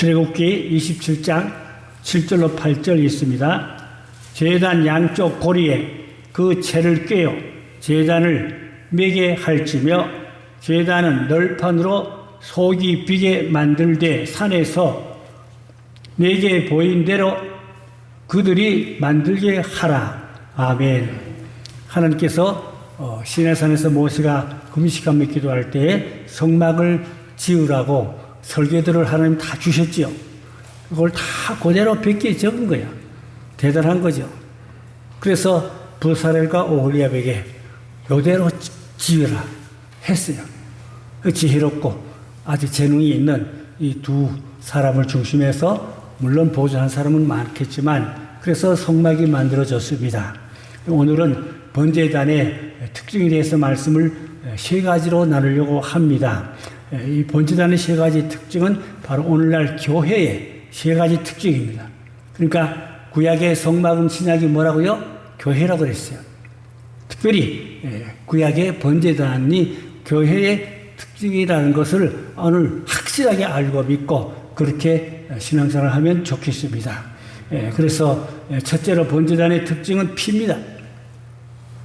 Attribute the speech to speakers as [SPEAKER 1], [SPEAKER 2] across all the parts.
[SPEAKER 1] 출애굽기 27장 7절로 8절 있습니다. 제단 양쪽 고리에 그 채를 꿰어 제단을 매게 할지며 제단은 널판으로 속이 비게 만들되 산에서 내게 보인 대로 그들이 만들게 하라. 아멘. 하나님께서 시내산에서 모세가 금식하며 기도할 때에 성막을 지으라고 설계도를 하나님 다 주셨지요. 그걸 다 그대로 100개 적은 거야. 대단한 거죠. 그래서 부사렐과 오홀리압에게 이대로 지으라 했어요. 지혜롭고 아주 재능이 있는 이 두 사람을 중심해서 물론 보존한 사람은 많겠지만 그래서 성막이 만들어졌습니다. 오늘은 번제단의 특징에 대해서 말씀을 세 가지로 나누려고 합니다. 이 번제단의 세 가지 특징은 바로 오늘날 교회의 세 가지 특징입니다. 그러니까 구약의 성막은 신약이 뭐라고요? 교회라고 그랬어요. 특별히 구약의 번제단이 교회의 특징이라는 것을 오늘 확실하게 알고 믿고 그렇게 신앙생활을 하면 좋겠습니다. 그래서 첫째로 번제단의 특징은 피입니다.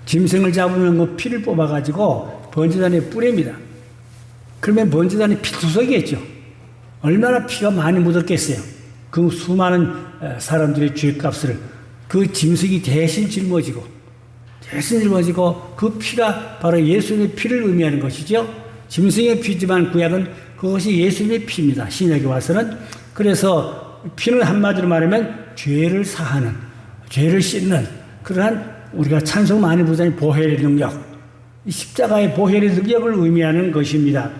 [SPEAKER 1] 짐승을 잡으면 그 피를 뽑아가지고 번제단에 뿌립니다. 그러면 번제단이 피투성이겠죠. 얼마나 피가 많이 묻었겠어요. 그 수많은 사람들의 죄값을 그 짐승이 대신 짊어지고 그 피가 바로 예수님의 피를 의미하는 것이죠. 짐승의 피지만 구약은 그것이 예수님의 피입니다. 신약에 와서는. 그래서 피는 한마디로 말하면 죄를 사하는, 죄를 씻는 그러한 우리가 찬송 많이 부르는 보혈의 능력, 이 십자가의 보혈의 능력을 의미하는 것입니다.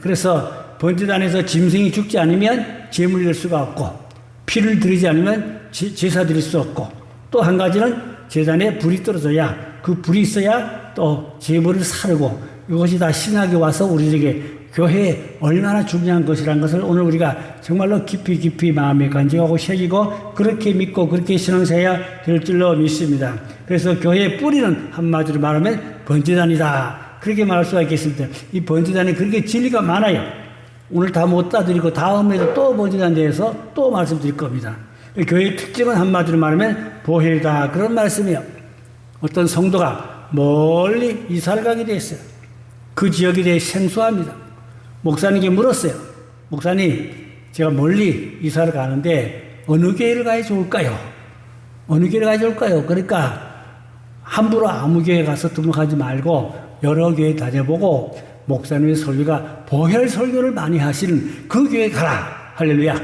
[SPEAKER 1] 그래서 번제단에서 짐승이 죽지 않으면 제물 드릴 수가 없고 피를 드리지 않으면 제사 드릴 수 없고 또 한 가지는 제단에 불이 떨어져야 그 불이 있어야 또 제물을 사르고 이것이 다 신학에 와서 우리에게 교회에 얼마나 중요한 것이라는 것을 오늘 우리가 정말로 깊이 마음에 간직하고 새기고 그렇게 믿고 그렇게 신앙생활해야 될 줄로 믿습니다. 그래서 교회의 뿌리는 한마디로 말하면 번제단이다. 그렇게 말할 수가 있겠습니다. 이 번제단이 그렇게 진리가 많아요. 오늘 다 못 다드리고 다음에도 또 번제단에 대해서 또 말씀드릴 겁니다. 교회의 특징은 한마디로 말하면 보혈이다. 그런 말씀이에요. 어떤 성도가 멀리 이사를 가게 됐어요. 그 지역에 대해 생소합니다. 목사님께 물었어요. 목사님, 제가 멀리 이사를 가는데 어느 교회를 가야 좋을까요? 어느 교회를 가야 좋을까요? 그러니까 함부로 아무 교회 가서 등록하지 말고 여러 교회 다녀보고 목사님의 설교가 보혈 설교를 많이 하시는 그 교회 가라. 할렐루야.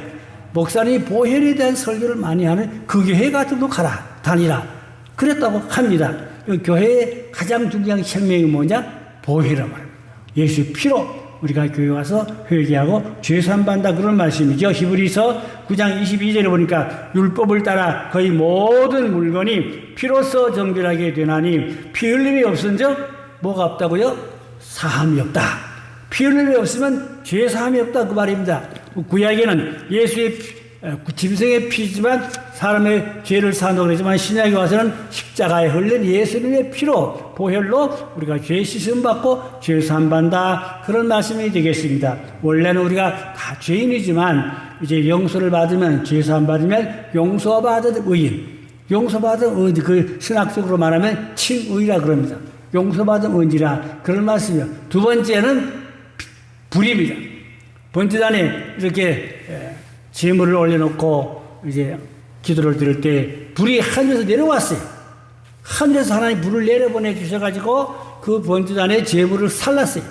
[SPEAKER 1] 목사님이 보혈에 대한 설교를 많이 하는 그 교회 같은 거 가라. 다니라. 그랬다고 합니다. 교회의 가장 중요한 생명이 뭐냐? 보혈이란 말입니다. 예수의 피로 우리가 교회 와서 회개하고 죄산 받는다 그런 말씀이죠. 히브리서 9장 22절에 보니까 율법을 따라 거의 모든 물건이 피로써 정결하게 되나니 피 흘림이 없은즉 뭐가 없다고요? 사함이 없다. 피 흘림이 없으면 죄 사함이 없다 그 말입니다. 구약에는 예수의 짐승의 피지만 사람의 죄를 사한다고 그러지만 신약에 와서는 십자가에 흘린 예수님의 피로 보혈로 우리가 죄 씻음 받고 죄 사함 받는다 그런 말씀이 되겠습니다. 원래는 우리가 다 죄인이지만 이제 용서를 받으면 죄 사함 받으면 용서받은 의인, 용서받은 의인 그 신학적으로 말하면 칭의라 그럽니다. 용서받은 의인이라 그런 말씀이요. 두 번째는 불입니다. 번제단에 이렇게 제물을 올려놓고 이제 기도를 드릴 때 불이 하늘에서 내려왔어요. 하늘에서 하나님 불을 내려보내 주셔가지고 그 번제단의 제물을 살랐어요.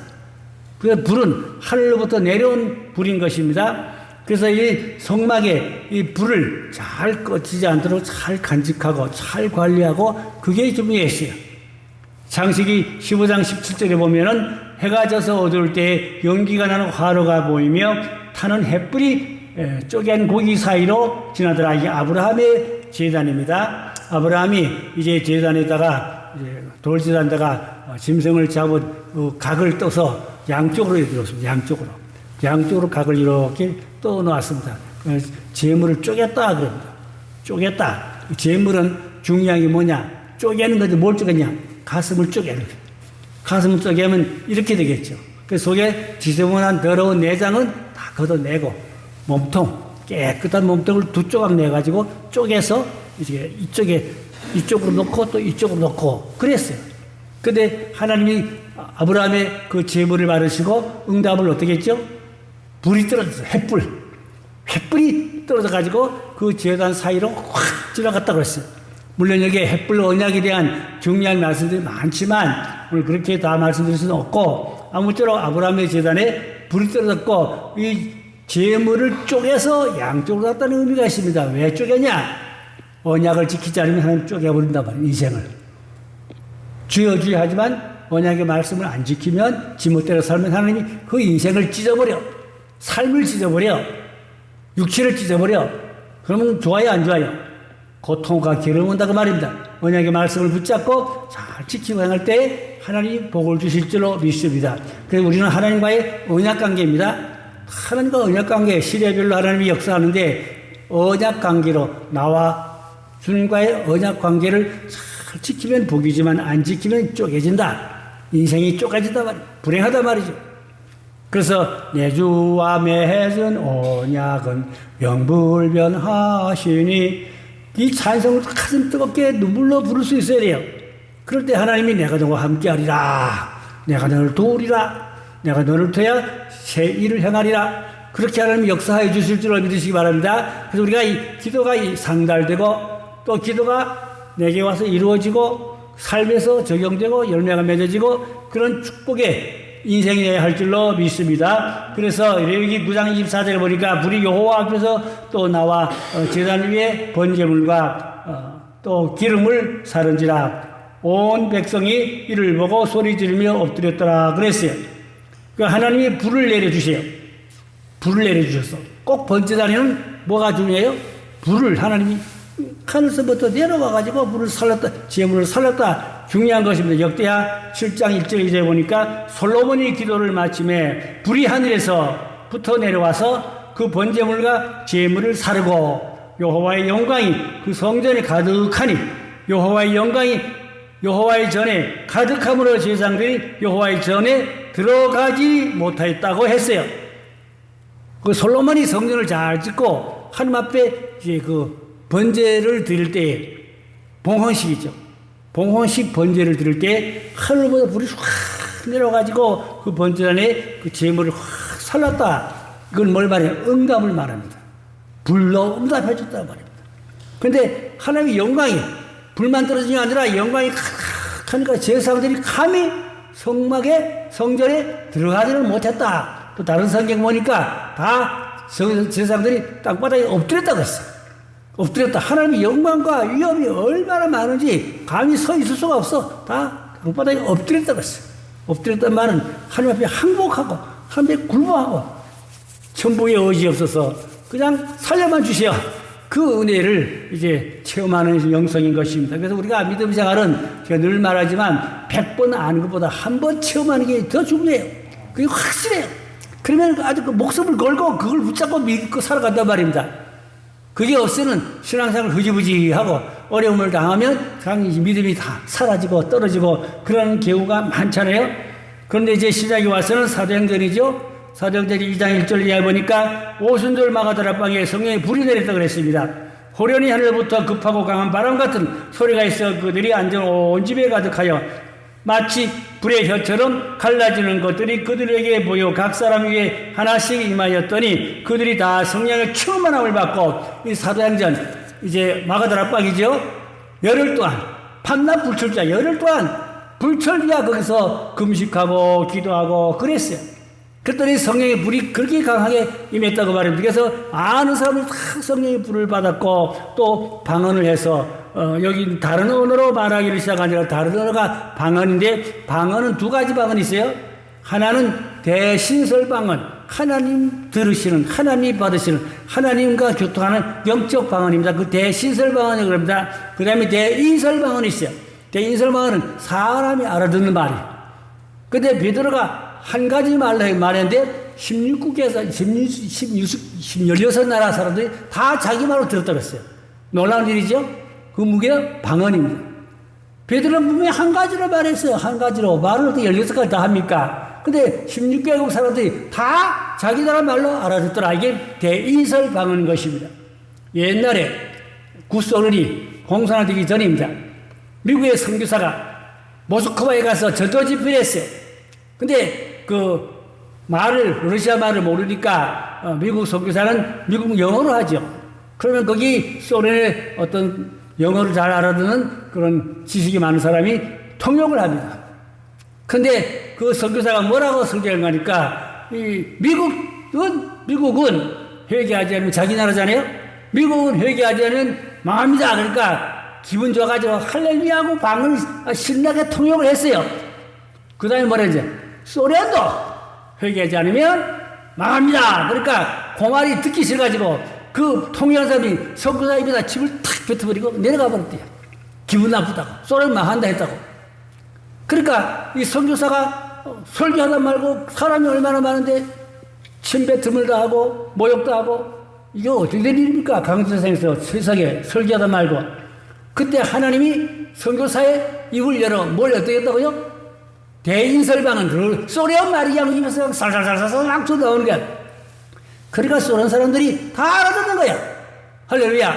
[SPEAKER 1] 그 불은 하늘로부터 내려온 불인 것입니다. 그래서 이 성막에 이 불을 잘 꺼지지 않도록 잘 간직하고 잘 관리하고 그게 중요했어요. 창세기 15장 17절에 보면은 해가 져서 어두울 때 연기가 나는 화로가 보이며 타는 햇불이 쪼갠 고기 사이로 지나더라. 이게 아브라함의 제단입니다. 아브라함이 이제 제단에다가 돌제단에다가 짐승을 잡은 각을 떠서 양쪽으로 들었습니다. 양쪽으로 각을 이렇게 떠 놓았습니다. 제물을 쪼갰다 그럽니다. 쪼갰다. 제물은 중요한 게 뭐냐? 쪼개는 거지. 뭘 쪼갰냐? 가슴을 쪼개는 거예요. 가슴을 쪼개면 이렇게 되겠죠. 그 속에 지저분한 더러운 내장은 다 걷어내고 몸통 깨끗한 몸뚱을 두 조각 내가지고 쪼개서 이제 이쪽으로 놓고 또 이쪽으로 놓고 그랬어요. 근데 하나님이 아브라함의 그 제물을 받으시고 응답을 어떻게 했죠? 불이 떨어졌어요. 횃불이 떨어져가지고 그 제단 사이로 확 지나갔다고 했어요. 물론 여기에 횃불 언약에 대한 중요한 말씀들이 많지만 오늘 그렇게 다 말씀드릴 수는 없고 아무쪼록 아브라함의 제단에 불이 떨어졌고 이 제물을 쪼개서 양쪽으로 놨다는 의미가 있습니다. 왜 쪼개냐? 언약을 지키지 않으면 하나님 쪼개버린단 말이에요. 인생을. 주여 주여 하지만 언약의 말씀을 안 지키면 지멋대로 살면 하나님이 그 인생을 찢어버려. 삶을 찢어버려. 육체를 찢어버려. 그러면 좋아요 안 좋아요? 고통과 괴로움 온다고 말입니다. 언약의 말씀을 붙잡고 잘 지키고 행할 때 하나님이 복을 주실 줄로 믿습니다. 그래서 우리는 하나님과의 언약관계입니다. 하나님과 언약관계, 시대별로 하나님이 역사하는데 언약관계로 나와 주님과의 언약관계를 잘 지키면 복이지만 안 지키면 쪼개진다. 인생이 쪼개진다 말이에요. 불행하다 말이죠. 그래서 내 주와 맺은 언약은 영불변하시니 이 찬송을 가슴 뜨겁게 눈물로 부를 수 있어야 돼요. 그럴 때 하나님이 내가 너와 함께하리라. 내가 너를 도우리라. 내가 너를 도야 새 일을 행하리라. 그렇게 하나님이 역사해 주실 줄을 믿으시기 바랍니다. 그래서 우리가 이 기도가 상달되고 또 기도가 내게 와서 이루어지고 삶에서 적용되고 열매가 맺어지고 그런 축복의 인생이어야 할 줄로 믿습니다. 그래서 레위기 9장 24절에 보니까 불이 여호와 앞에서 또 나와 제단 위에 번제물과 또 기름을 사른지라 온 백성이 이를 보고 소리 지르며 엎드렸더라 그랬어요. 그러니까 하나님이 불을 내려주세요. 불을 내려주셨어. 꼭 번제단에는 뭐가 중요해요? 불을 하나님이 하늘서부터 내려와가지고 불을 살렸다, 제물을 살렸다. 중요한 것입니다. 역대하 7장 1절 2절에 보니까 솔로몬이 기도를 마침에 불이 하늘에서부터 내려와서 그 번제물과 제물을 사르고 여호와의 영광이 그 성전에 가득하니 여호와의 영광이 여호와의 전에 가득함으로 제사장들이 여호와의 전에 들어가지 못하였다고 했어요. 그 솔로몬이 성전을 잘 짓고 하나님 앞에 이제 그 번제를 드릴 때 봉헌식이죠. 봉헌식 번제를 드릴 때 하늘보다 불이 확 내려가지고 그 번제단에 그 제물을 확 살랐다. 이건 뭘 말해요? 응답을 말합니다. 불로 응답해 줬다 말입니다. 그런데 하나님의 영광이 불만 떨어지는 게 아니라 영광이 하니까 제사장들이 감히 성막에 성전에 들어가지는 못했다. 또 다른 성경 보니까 다 제사장들이 땅바닥에 엎드렸다고 했어요. 엎드렸다. 하나님의 영광과 위엄이 얼마나 많은지 감히 서 있을 수가 없어. 다 땅바닥에 엎드렸다고 했어요. 엎드렸단 말은 하나님 앞에 항복하고 하나님 앞에 굴복하고 천부의 의지 없어서 그냥 살려만 주세요. 그 은혜를 이제 체험하는 영성인 것입니다. 그래서 우리가 믿음 생활은 제가 늘 말하지만 100번 아는 것보다 한 번 체험하는 게 더 중요해요. 그게 확실해요. 그러면 아주 그 목숨을 걸고 그걸 붙잡고 믿고 살아간단 말입니다. 그게 없으면 신앙생활 흐지부지하고 어려움을 당하면 믿음이 다 사라지고 떨어지고 그런 경우가 많잖아요. 그런데 이제 시작이 와서는 사도행전이죠. 사도행전 2장 1절 이하에 보니까 오순절 마가다락방에 성령의 불이 내렸다고 그랬습니다. 호련히 하늘부터 급하고 강한 바람 같은 소리가 있어 그들이 앉은 온 집에 가득하여 마치 불의 혀처럼 갈라지는 것들이 그들에게 보여 각 사람 위에 하나씩 임하였더니 그들이 다 성령의 충만함을 받고 이 사도행전 이제 마가다락방이죠. 열흘 동안 밤낮 불철자 열흘 동안 불철이야 거기서 금식하고 기도하고 그랬어요. 그랬더니 성령의 불이 그렇게 강하게 임했다고 말입니다. 그래서 아는 사람은 다 성령의 불을 받았고 또 방언을 해서 여기 다른 언어로 말하기를 시작하니까 다른 언어가 방언인데 방언은 두 가지 방언이 있어요. 하나는 대신설 방언, 하나님 들으시는, 하나님 받으시는, 하나님과 교통하는 영적 방언입니다. 그 대신설 방언이라고 합니다. 그 다음에 대인설 방언이 있어요. 대인설 방언은 사람이 알아듣는 말이에요. 근데 베드로가 한 가지 말했는데 16국에서 16나라 사람들이 다 자기 말로 들었다고 했어요. 놀라운 일이죠. 그 무게가 방언입니다. 베드로는 분명히 한 가지로 말했어요. 한 가지로. 말을 어떻게 16가지 다 합니까? 근데 16개국 사람들이 다 자기 나라 말로 알아듣더라. 이게 대인설방언인 것입니다. 옛날에 구소련이 공산화되기 전입니다. 미국의 선교사가 모스크바에 가서 전도 집회를 했어요. 근데 그 러시아 말을 모르니까 미국 선교사는 미국 영어로 하죠. 그러면 거기 소련의 어떤 영어를 잘 알아듣는 그런 지식이 많은 사람이 통역을 합니다. 근데 그 선교사가 뭐라고 설교를 하니까 미국은 회개하지 않으면 자기 나라잖아요. 미국은 회개하지 않으면 망합니다. 그러니까 기분 좋아가지고 할렐루야하고 방을 신나게 통역을 했어요. 그 다음에 뭐라 이제 소련도 회개하지 않으면 망합니다. 그러니까 고말이 듣기 싫어가지고 그 통역한 사람이 선교사 입에다 침을 탁 뱉어버리고 내려가 버렸대요. 기분 나쁘다고. 소련 망한다 했다고. 그러니까 이 선교사가 설교하다 말고 사람이 얼마나 많은데 침 뱉음을 다 하고 모욕도 하고 이게 어떻게 된 일입니까? 강제상에서 세상에 설교하다 말고. 그때 하나님이 선교사의 입을 열어 뭘 어떻게 했다고요? 대인설방은 소련 말이 그냥 입에서 살살살살 막 나오는 거야. 그러니까 소련 사람들이 다 알아듣는 거야. 할렐루야.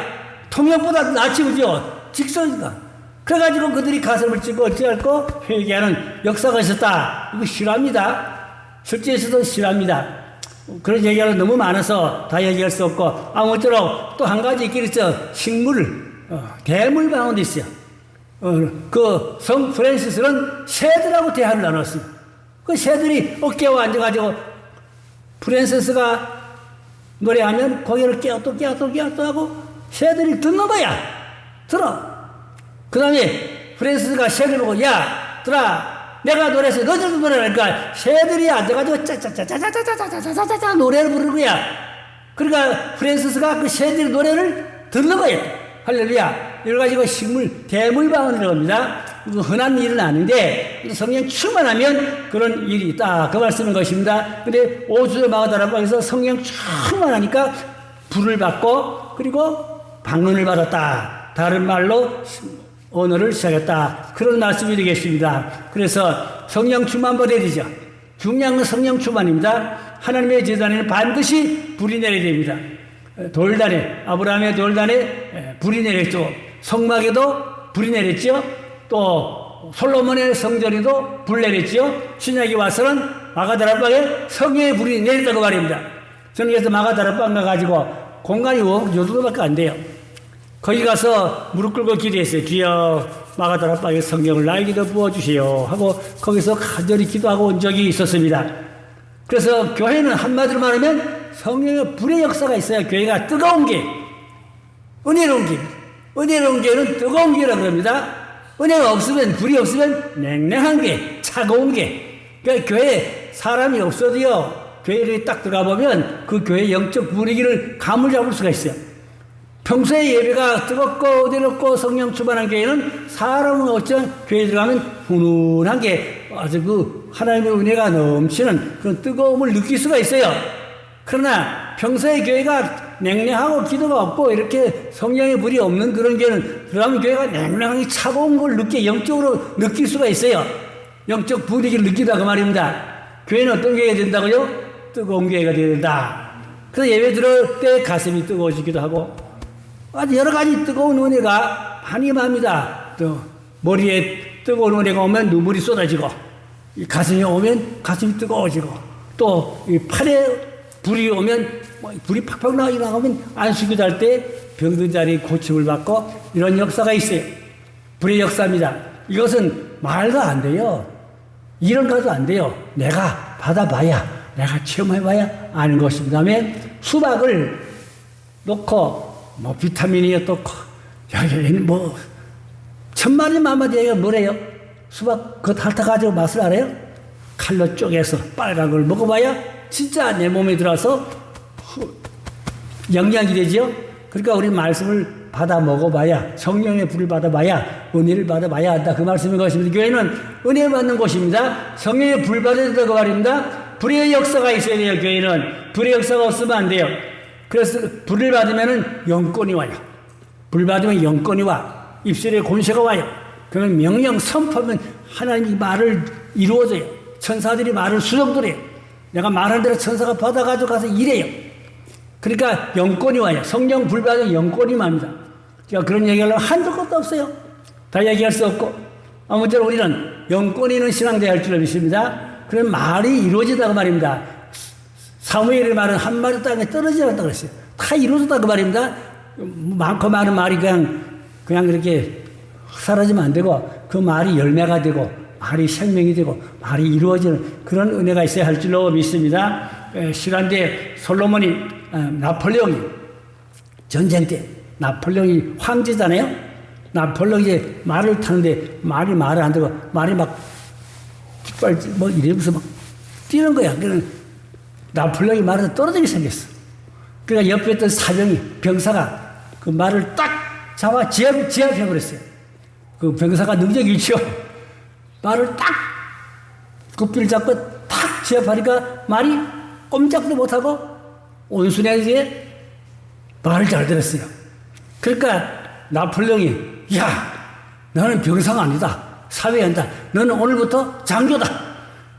[SPEAKER 1] 통역보다 낫지 그죠? 직선이니까. 그래가지고 그들이 가슴을 찌고 어찌할고 회개하는 역사가 있었다. 이거 싫어합니다. 실제에서도 싫어합니다. 그런 얘기가 너무 많아서 다 얘기할 수 없고 아무쪼록 또 한 가지 있긴 있어. 대물방언도 있어요. 그 성 프란시스는 새들하고 대화를 나눴어요. 그 새들이 어깨와 앉아가지고 프란시스가 노래하면 고개를 깨어또 하고 새들이 듣는 거야. 들어. 그 다음에 프란시스가 새를 보고 야 들아 내가 노래해서 너희들도 노래하니까 새들이 앉아가지고 짜짜짜짜짜짜짜짜짜짜짜 노래를 부르는 거야. 그러니까 프란시스가 그 새들의 노래를 듣는 거야. 할렐루야. 이걸 가지고 대물방언이라고 합니다. 이거 흔한 일은 아닌데 성령 충만하면 그런 일이 있다. 그 말씀인 것입니다. 근데 오수의 마가다락방에서 성령 충만하니까 불을 받고 그리고 방언을 받았다. 다른 말로 언어를 시작했다. 그런 말씀이 되겠습니다. 그래서 성령 충만 받아야 되죠. 중요한 건 성령 충만입니다. 하나님의 제단에는 반드시 불이 내려야 됩니다. 돌단에 아브라함의 돌단에 불이 내렸죠. 성막에도 불이 내렸죠. 또 솔로몬의 성전에도 불 내렸죠. 신약에 와서는 마가다락방에 성령의 불이 내렸다고 말입니다. 저는 그래서 마가다락방 가가지고 공간이 요 정도밖에 안 돼요. 거기 가서 무릎 꿇고 기도했어요. 주여 마가다락방에 성령을 나에게도 부어주세요 하고 거기서 간절히 기도하고 온 적이 있었습니다. 그래서 교회는 한마디로 말하면 성령의 불의 역사가 있어야 교회가 뜨거운 게 은혜로운 게 은혜로운 교회는 뜨거운 교회라고 합니다. 은혜가 없으면 불이 없으면 냉랭한 게 차가운 게 그러니까 교회에 사람이 없어도요 교회를 딱 들어가 보면 그 교회의 영적 분위기를 감을 잡을 수가 있어요. 평소에 예배가 뜨겁고 어디롭고 성령 충만한 교회는 사람은 어쩌면 교회에 들어가면 훈훈한 게 아주 그 하나님의 은혜가 넘치는 그런 뜨거움을 느낄 수가 있어요. 그러나 평소에 교회가 냉랭하고 기도가 없고 이렇게 성령의 불이 없는 그런 교회는 들어가면 교회가 냉랭하게 차가운 걸 영적으로 느낄 수가 있어요. 영적 분위기를 느끼다 그 말입니다. 교회는 어떤 교회가 된다고요? 뜨거운 교회가 되어야 된다. 그래서 예배 들을 때 가슴이 뜨거워지기도 하고 아주 여러 가지 뜨거운 은혜가 많이 임합니다. 또 머리에 뜨거운 은혜가 오면 눈물이 쏟아지고 이 가슴에 오면 가슴이 뜨거워지고 또 이 팔에 불이 오면 불이 팍팍 나가면 안수기도 할 때 병든 자리에 고침을 받고 이런 역사가 있어요. 불의 역사입니다. 이것은 말도 안 돼요. 이런 것도 안 돼요. 내가 받아봐야 내가 체험해봐야 아는 것입니다. 그다음에 수박을 놓고 뭐 비타민이 어떻고 여기는 뭐 천만의 만마디가 뭐래요? 수박 그 핥아가지고 맛을 알아요? 칼로 쪼개서 빨간 걸 먹어봐야 진짜 내 몸에 들어와서 영양이 되죠. 그러니까 우리 말씀을 받아 먹어봐야 성령의 불을 받아봐야 은혜를 받아봐야 한다. 그 말씀인 것입니다. 교회는 은혜 받는 곳입니다. 성령의 불 받아야 된다고 말입니다. 불의 역사가 있어야 돼요. 교회는 불의 역사가 없으면 안 돼요. 그래서 불을 받으면 영권이 와요. 불 받으면 영권이 와. 입술에 권세가 와요. 그러면 명령 선포하면 하나님의 말을 이루어져요. 천사들이 말을 수정들해요. 내가 말한 대로 천사가 받아가지고 가서 일해요. 그러니까 영권이 와요. 성령 불발의 영권이 맙니다. 제가 그런 얘기하려면 한도 끝도 없어요. 다 얘기할 수 없고. 아무쪼록 우리는 영권이 있는 신앙대에 할 줄로 믿습니다. 그런 말이 이루어지다고 말입니다. 사무엘의 말은 한 마디 땅에 떨어지지 않았다고 그랬어요. 다 이루어졌다고 말입니다. 많고 많은 말이 그냥 그렇게 사라지면 안 되고, 그 말이 열매가 되고, 말이 생명이 되고, 말이 이루어지는 그런 은혜가 있어야 할 줄로 믿습니다. 시간대 솔로몬이, 나폴레옹이, 전쟁 때, 나폴레옹이 황제잖아요? 나폴레옹이 이제 말을 타는데, 말을 안 되고, 말이 막, 뭐 이러면서 막 뛰는 거야. 그러니까 나폴레옹이 말에서 떨어지게 생겼어. 그러니까 옆에 있던 사병이, 병사가 그 말을 딱 잡아 제압해버렸어요. 그 병사가 능력이 있죠. 말을 딱 굽기를 잡고 탁 제압하니까 말이 꼼짝도 못하고 온순하게 말을 잘 들었어요. 그러니까 나폴레옹이, 야, 너는 병사가 아니다. 사회한다. 너는 오늘부터 장교다.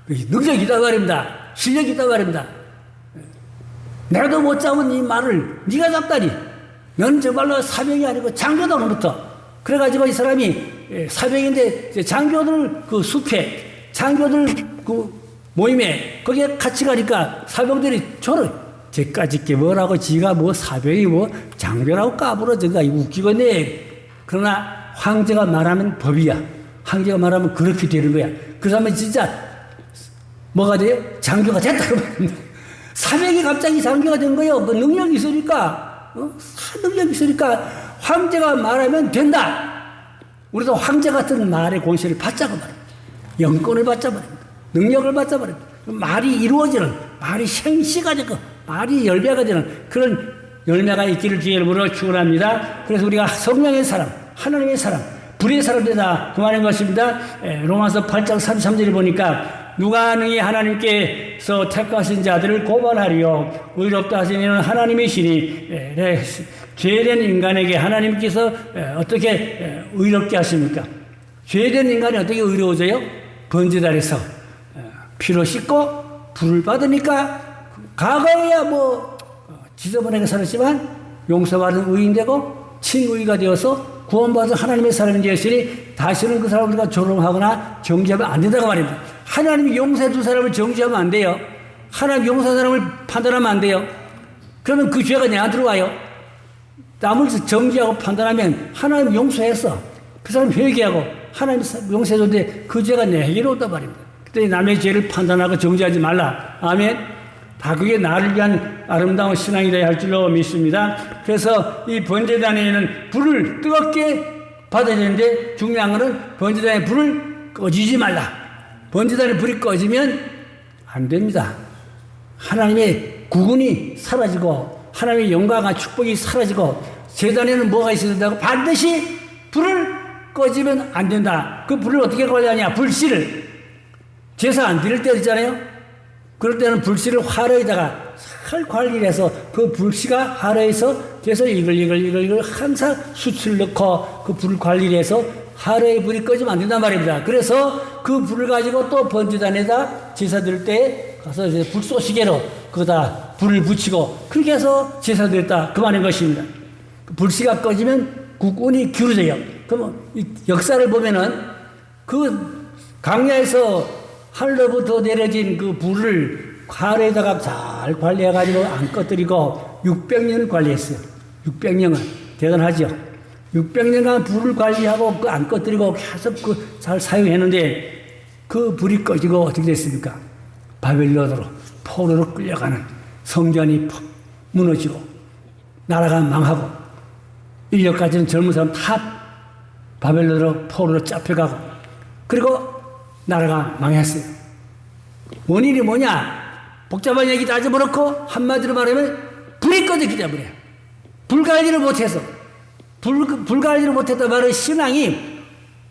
[SPEAKER 1] 능력이 있다 말입니다. 실력이 있다 말입니다. 내가도 못 잡은 이 말을 네가 잡다니. 너는 정말로 사병이 아니고 장교다 오늘부터. 그래가지고 이 사람이 사병인데 장교들 그 숲에, 장교들 그 모임에 거기에 같이 가니까 사병들이 저를 쟤까짓 게 뭐라고, 지가 뭐 사병이 뭐 장교라고 까불어져가 웃기겠네. 그러나 황제가 말하면 법이야. 황제가 말하면 그렇게 되는 거야. 그 사람은 진짜 뭐가 돼요? 장교가 됐다. 사병이 갑자기 장교가 된 거예요. 그 능력이 있으니까, 능력이 있으니까 황제가 말하면 된다. 우리도 황제 같은 말의 권세를 받자고 말입니다. 영권을 받자 말입니다. 능력을 받자 말입니다. 말이 이루어지는, 말이 생시가 되고, 말이 열매가 되는 그런 열매가 있기를 주의 이름으로 축원합니다. 그래서 우리가 성령의 사람, 하나님의 사람, 불의 사람들이다 그 말인 것입니다. 로마서 8장 33절에 보니까 누가 능히 하나님께서 택하신 자들을 고발하리요 의롭다 하신 이는 하나님이시니 죄된 인간에게 하나님께서 어떻게 의롭게 하십니까? 죄된 인간이 어떻게 의로워져요? 번제단에서 피로 씻고 불을 받으니까 과거에야 뭐 지저분하게 살았지만 용서받은 의인되고 칭의가 되어서 구원받은 하나님의 사람이 되었으니 다시는 그 사람들과 조롱하거나 정죄하면 안 된다고 말입니다. 하나님이 용서해 준 사람을 정죄하면 안 돼요. 하나님 용서한 사람을 판단하면 안 돼요. 그러면 그 죄가 내한테로 와요. 남을 정죄하고 판단하면 하나님 용서했어. 그 사람 회개하고 하나님 용서해 줬는데 그 죄가 내게로 온단 말입니다. 그때 남의 죄를 판단하고 정죄하지 말라. 아멘. 다 그게 나를 위한 아름다운 신앙이 되어야 할 줄로 믿습니다. 그래서 이 번제단에는 불을 뜨겁게 받아야 되는데 중요한 것은 번제단에 불을 꺼지지 말라. 번제단에 불이 꺼지면 안 됩니다. 하나님의 구군이 사라지고 하나님의 영광과 축복이 사라지고 제단에는 뭐가 있어야 된다고? 반드시 불을 꺼지면 안 된다. 그 불을 어떻게 관리하냐? 불씨를 제사 안 드릴 때 있잖아요. 그럴 때는 불씨를 화로에다가 잘 관리를 해서 그 불씨가 화로에서 계속 이글 항상 수치를 넣고 그 불을 관리를 해서 화로에 불이 꺼지면 안 된단 말입니다. 그래서 그 불을 가지고 또 번제단에다 제사 드릴 때 가서 이제 불쏘시개로 거기다 불을 붙이고 그렇게 해서 제사 드렸다. 그 말인 것입니다. 그 불씨가 꺼지면 국군이 기울어져요. 그러면 이 역사를 보면은 그 강야에서 하늘로부터 내려진 그 불을 화로에다가 잘 관리해가지고 안 꺼뜨리고 600년을 관리했어요. 600년을. 대단하죠. 600년간 불을 관리하고 그 안 꺼뜨리고 계속 그 잘 사용했는데 그 불이 꺼지고 어떻게 됐습니까? 바벨론으로 포로로 끌려가는 성전이 무너지고 나라가 망하고 1년까지는 젊은 사람 다 바벨론으로 포로로 잡혀가고 그리고 나라가 망했어요. 원인이 뭐냐? 복잡한 얘기 다 집어넣고 한마디로 말하면 불이 꺼졌기 때문에 불 관리를 못해서 불 관리를 못했다 말은 신앙이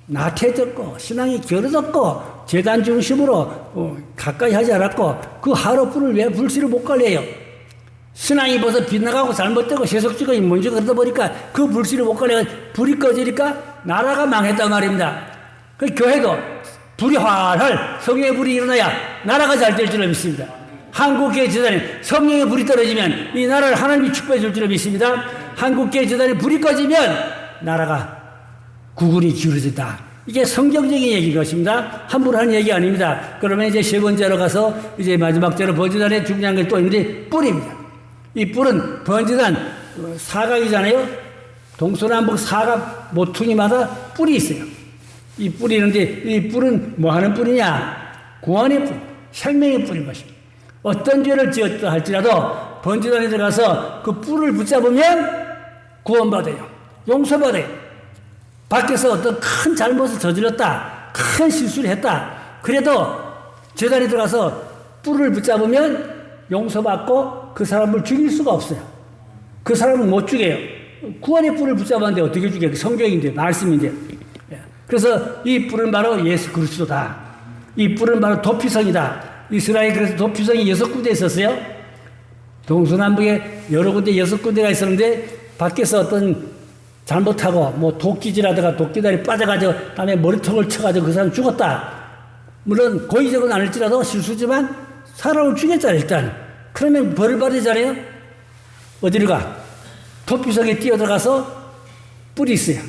[SPEAKER 1] 나태해졌고 신앙이 결어졌고 재단 중심으로 가까이 하지 않았고 그 하루불을 왜 불씨를 못 관리해요? 신앙이 벌써 빗나가고 잘못되고 세속주가 인문주의가 그러다 보니까 그 불씨를 못 관리해 불이 꺼지니까 나라가 망했단 말입니다. 그 교회도 불이 활활 성령의 불이 일어나야 나라가 잘 될 줄로 믿습니다. 한국교회 재단에 성령의 불이 떨어지면 이 나라를 하나님이 축복해 줄 줄로 믿습니다. 한국교회 재단에 불이 꺼지면 나라가 구글이 기울어진다. 이게 성경적인 얘기인 것입니다. 함부로 하는 얘기 아닙니다. 그러면 이제 세 번째로 가서 이제 마지막 제로 번제단에 중요한 게 또 있는데 뿔입니다. 이 뿔은 번제단 사각이잖아요. 동서남북 사각 모퉁이마다 뿔이 있어요. 이 뿔이 있는데 이 뿔은 뭐 하는 뿔이냐? 구원의 뿔, 생명의 뿔인 것입니다. 어떤 죄를 지었다 할지라도 번제단에 들어가서 그 뿔을 붙잡으면 구원받아요. 용서받아요. 밖에서 어떤 큰 잘못을 저질렀다, 큰 실수를 했다. 그래도 제단에 들어가서 뿔을 붙잡으면 용서받고 그 사람을 죽일 수가 없어요. 그 사람을 못 죽여요. 구원의 뿔을 붙잡았는데 어떻게 죽여요? 성경인데, 말씀인데. 그래서 이 뿔은 바로 예수 그리스도다. 이 뿔은 바로 도피성이다. 이스라엘 그래서 도피성이 6군데 있었어요. 동서남북에 여러 군데 6군데가 있었는데 밖에서 어떤 잘못하고 뭐 도끼질하다가 도끼다리 빠져가지고 다음에 머리통을 쳐가지고 그 사람 죽었다. 물론 고의적은 아닐지라도 실수지만 사람을 죽였잖아요. 일단 그러면 벌을 받으잖아요. 어디로 가? 도피성에 뛰어들어가서 뿔이 있어요.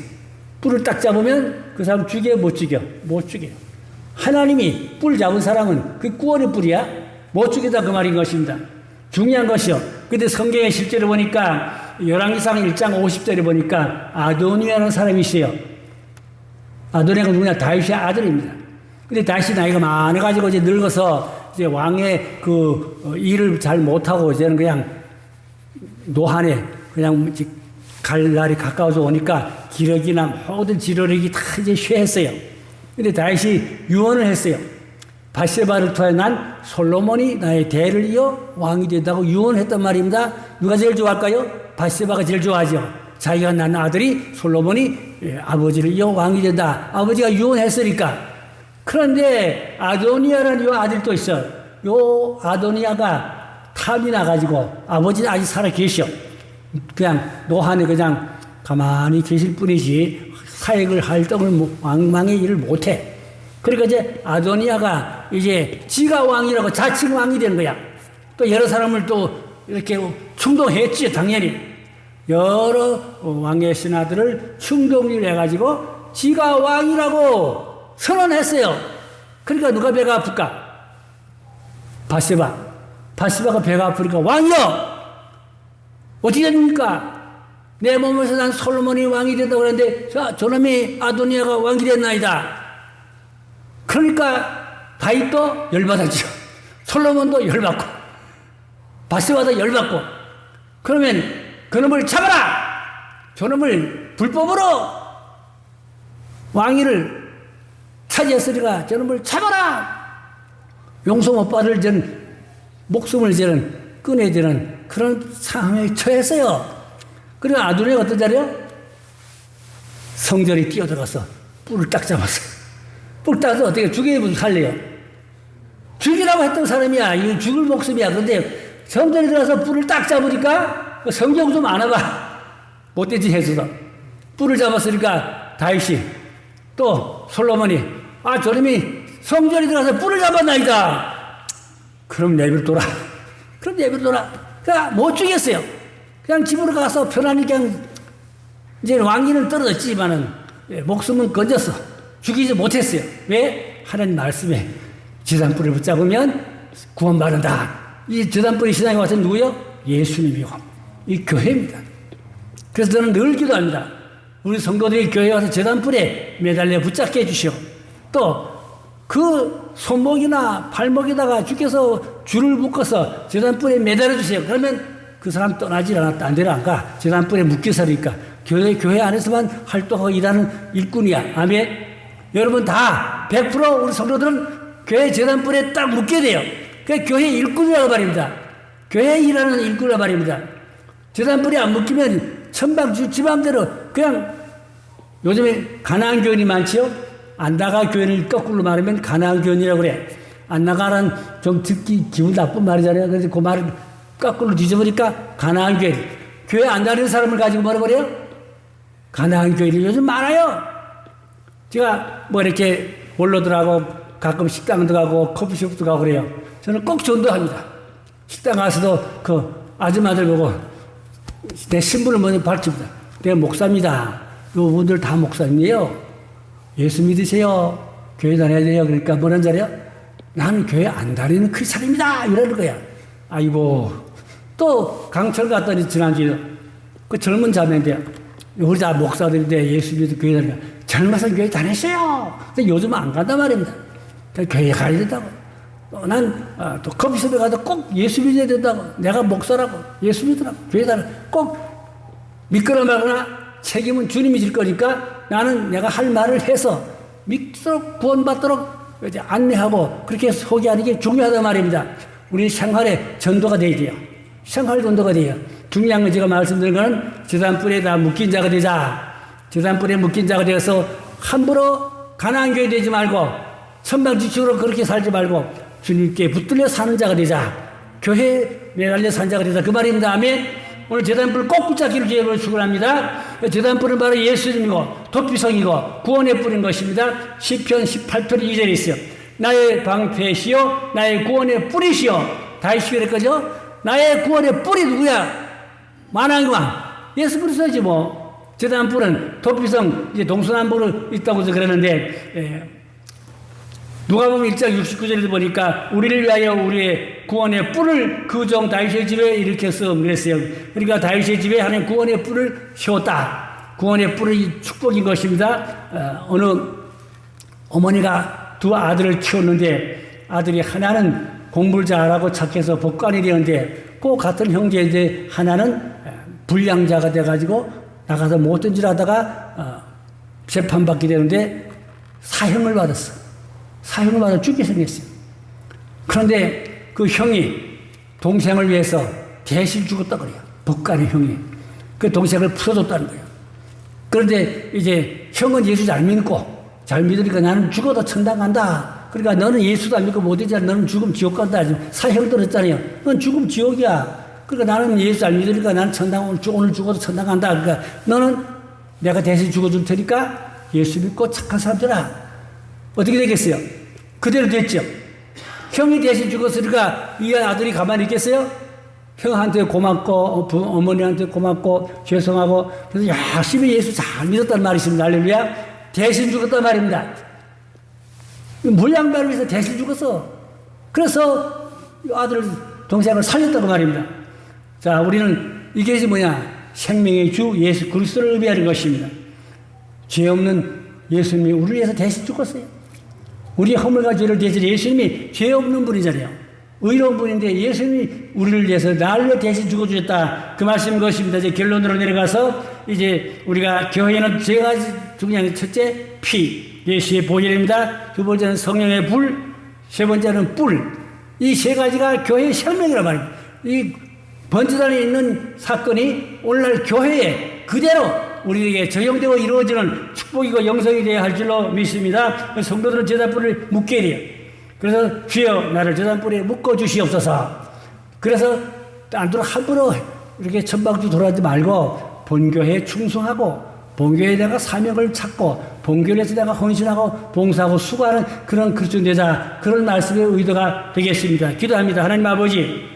[SPEAKER 1] 뿔을 딱 잡으면 그 사람 죽여 못 죽여? 못 죽여요. 하나님이 뿔 잡은 사람은 그 구원의 뿔이야. 못 죽이다 그 말인 것입니다. 중요한 것이요. 근데 성경에 실제로 보니까 열왕기상 1장 50절에 보니까 아도니아라는 사람이 있어요. 아도니아가 누구냐? 다윗의 아들입니다. 근데 다윗이 나이가 많아가지고 이제 늙어서 이제 왕의 그 일을 잘 못하고 이제는 그냥 노한에 그냥 갈 날이 가까워져 오니까 기력이나 모든 지도력이 다 이제 쇠했어요. 근데 다윗이 유언을 했어요. 바세바를 통해 난 솔로몬이 나의 대를 이어 왕이 된다고 유언했단 말입니다. 누가 제일 좋아할까요? 바세바가 제일 좋아하죠. 자기가 낳은 아들이 솔로몬이 아버지를 이어 왕이 된다. 아버지가 유언했으니까. 그런데 아도니아라는 요 아들이 또 있어요. 요 아도니아가 탐이 나가지고 아버지는 아직 살아 계셔. 그냥 노한에 그냥 가만히 계실 뿐이지 사역을 활동을 왕의 일을 못해. 그러니까 이제 아도니아가 이제 지가 왕이라고 자칭 왕이 된 거야. 또 여러 사람을 또 이렇게 충동했지, 당연히. 여러 왕의 신하들을 충동을 해가지고 지가 왕이라고 선언했어요. 그러니까 누가 배가 아플까? 바세바. 바세바가 배가 아프니까 왕이여! 어떻게 됩니까? 내 몸에서 난 솔로몬이 왕이 된다고 그랬는데, 자, 저놈이 아도니아가 왕이 됐나이다. 그러니까 다윗도 열받았죠. 솔로몬도 열받고, 바세바도 열받고. 그러면 그놈을 잡아라! 저놈을 불법으로 왕위를 차지했으니까 저놈을 잡아라! 용서 못 받을 전 목숨을 저는 꺼내야 되는 그런 상황에 처했어요. 그리고 아도니아가 어떤 자리요? 성전에 뛰어들어가서 뿔을 딱 잡았어요. 뿔 따서 어떻게 죽여야 살래요? 죽이라고 했던 사람이야. 이거 죽을 목숨이야. 그런데 성전에 들어가서 뿔을 딱 잡으니까 성경 좀 안 와봐. 못되지 해서서 뿔을 잡았으니까 다윗이 또 솔로몬이 저놈이 성전에 들어가서 뿔을 잡았나이다. 그럼 내버려둬라. 그럼 내버려둬라. 그러니까 못 죽였어요. 그냥 집으로 가서 편안히 그냥 이제 왕위는 떨어졌지만은 목숨은 건졌어. 죽이지 못했어요. 왜? 하나님 말씀에 제단뿔을 붙잡으면 구원받는다. 이 제단뿔이 신앙에 와서 누구요? 예수님이고 이 교회입니다. 그래서 저는 늘 기도합니다. 우리 성도들이 교회에 와서 제단뿔에 매달려 붙잡게 해주시오. 또 그 손목이나 발목에다가 주께서 줄을 묶어서 제단뿔에 매달려 주세요. 그러면 그 사람 떠나질 않았다. 안 데려 안 가. 제단뿔에 묶여서니까 교회 안에서만 활동하고 일하는 일꾼이야. 아멘. 여러분 다 100% 우리 성도들은 교회 제단뿔에 딱 묶게 돼요. 그게 교회 일꾼이라고 말입니다. 교회 일하는 일꾼이라고 말입니다. 제단뿔에 안 묶이면 천방주 지 맘대로 그냥 요즘에 가나안 교인이 많지요. 안 나가 교회를 거꾸로 말하면 가나안 교인이라고 그래. 안 나가라는 좀 듣기 기분 나쁜 말이잖아요. 그래서 그 말을 거꾸로 뒤져보니까 가나안 교인. 교회 안 다니는 사람을 가지고 뭐라 그래요? 가나안 교인이 요즘 많아요. 제가 뭐 이렇게 원로들하고 가끔 식당도 가고 커피숍도 가고 그래요. 저는 꼭 전도합니다. 식당 가서도 그 아줌마들 보고 내 신분을 먼저 밝힙니다. 내가 목사입니다. 이분들 다 목사님이에요. 예수 믿으세요. 교회 다녀야 돼요. 그러니까 뭐라는 자리야? 나는 교회 안 다니는 크리스찬입니다. 이러는 거야. 아이고. 또 강철 갔더니 지난주에 그 젊은 자매인데 우리 다 목사들인데 예수 믿어 교회 다니까 젊어서 교회 다녔어요. 근데 요즘은 안 간단 말입니다. 교회 가야 된다고. 난 또 커피숍에 가도 꼭 예수 믿어야 된다고. 내가 목사라고 예수 믿으라고 교회 다녀. 꼭 믿거나 말거나 책임은 주님이 질 거니까 나는 내가 할 말을 해서 믿도록 구원받도록 이제 안내하고 그렇게 소개하는 게 중요하단 말입니다. 우리 생활에 전도가 돼야 돼요. 생활 전도가 돼요. 중요한 건 제가 말씀드린 거는 제단불에 다 묶인 자가 되자. 제단불에 묶인 자가 되어서 함부로 가난한 교회 되지 말고 천방지축으로 그렇게 살지 말고 주님께 붙들려 사는 자가 되자. 교회에 매달려 사는 자가 되자. 그 말입니다. 아멘. 오늘 제단불을 꼭 붙잡기를 기회로 축원합니다. 제단불은 바로 예수님이고 도피성이고 구원의 뿌린 것입니다. 시편 18편 2절에 있어요. 나의 방패시요 나의 구원의 뿌리시요. 다윗이 그랬거든요. 나의 구원의 뿌리 누구야? 만왕왕 예수 그리스도지 뭐. 제단불은 도피성 이제 동서남북으로 있다고 그러는데 누가 보면 1장 69절에도 보니까 우리를 위하여 우리의 구원의 뿔을 그 종 다윗의 집에 일으켜서 그랬어요. 그러니까 다윗의 집에 하나님 구원의 뿔을 세웠다. 구원의 뿔이 축복인 것입니다. 어느 어머니가 두 아들을 키웠는데 아들이 하나는 공부를 잘하고 착해서 법관이 되었는데 그 같은 형제인데 하나는 불량자가 돼가지고 나가서 못된 질 하다가 재판받게 되는데 사형을 받았어. 사형을 받아 죽게 생겼어요. 그런데 그 형이 동생을 위해서 대신 죽었다 그래요. 법관의 형이. 그 동생을 풀어줬다는 거예요. 그런데 이제 형은 예수 잘 믿고 잘 믿으니까 나는 죽어도 천당 간다. 그러니까 너는 예수도 안 믿고 못되잖아. 너는 죽으면 지옥 간다. 사형 들었잖아요. 넌 죽으면 지옥이야. 그러니까 나는 예수 안 믿으니까 나는 천당 오늘 죽어도 천당 간다. 그러니까 너는 내가 대신 죽어줄 테니까 예수 믿고 착한 사람들아. 어떻게 되겠어요? 그대로 됐죠. 형이 대신 죽었으니까 이 아들이 가만히 있겠어요? 형한테 고맙고 어머니한테 고맙고 죄송하고 그래서 열심히 예수 잘 믿었단 말이 있습니다. 할렐루야. 대신 죽었단 말입니다. 물량배를 위해서 대신 죽었어. 그래서 아들 동생을 살렸다고 말입니다. 자, 우리는 이게 뭐냐? 생명의 주 예수 그리스도를 의미하는 것입니다. 죄 없는 예수님이 우리를 위해서 대신 죽었어요. 우리의 허물과 죄를 대신 예수님이 죄 없는 분이잖아요. 의로운 분인데 예수님이 우리를 위해서 날로 대신 죽어주셨다. 그 말씀인 것입니다. 이제 결론으로 내려가서 이제 우리가 교회는 세 가지 중요한 게 첫째 피, 예수의 보혈입니다. 두 번째는 성령의 불, 세 번째는 뿔. 이 세 가지가 교회의 생명이란 말입니다. 이 번지단에 있는 사건이 오늘날 교회에 그대로 우리에게 적용되고 이루어지는 축복이고 영성이 되어야 할 줄로 믿습니다. 성도들은 제단불을 묶게 돼요. 그래서 주여 나를 제단불에 묶어주시옵소서. 그래서 안으로 함부로 이렇게 천방주 돌아가지 말고 본교회에 충성하고 본교회에 내가 사명을 찾고 본교회에서 내가 헌신하고 봉사하고 수고하는 그런 그리스도인 되자. 그런 말씀의 의도가 되겠습니다. 기도합니다. 하나님 아버지,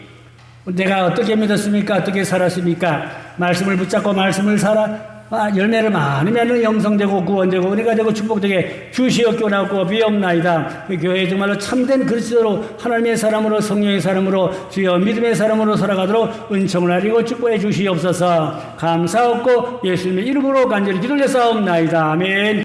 [SPEAKER 1] 내가 어떻게 믿었습니까? 어떻게 살았습니까? 말씀을 붙잡고 말씀을 살아 열매를 많이 맺는 영성되고 구원되고 은혜가 되고 축복되게 주시옵소서. 비옵나이다. 그 교회에 정말로 참된 그리스도로 하나님의 사람으로 성령의 사람으로 주여 믿음의 사람으로 살아가도록 은총을 하리고 축복해 주시옵소서. 감사하고 예수님의 이름으로 간절히 기도를 사옵나이다. 아멘.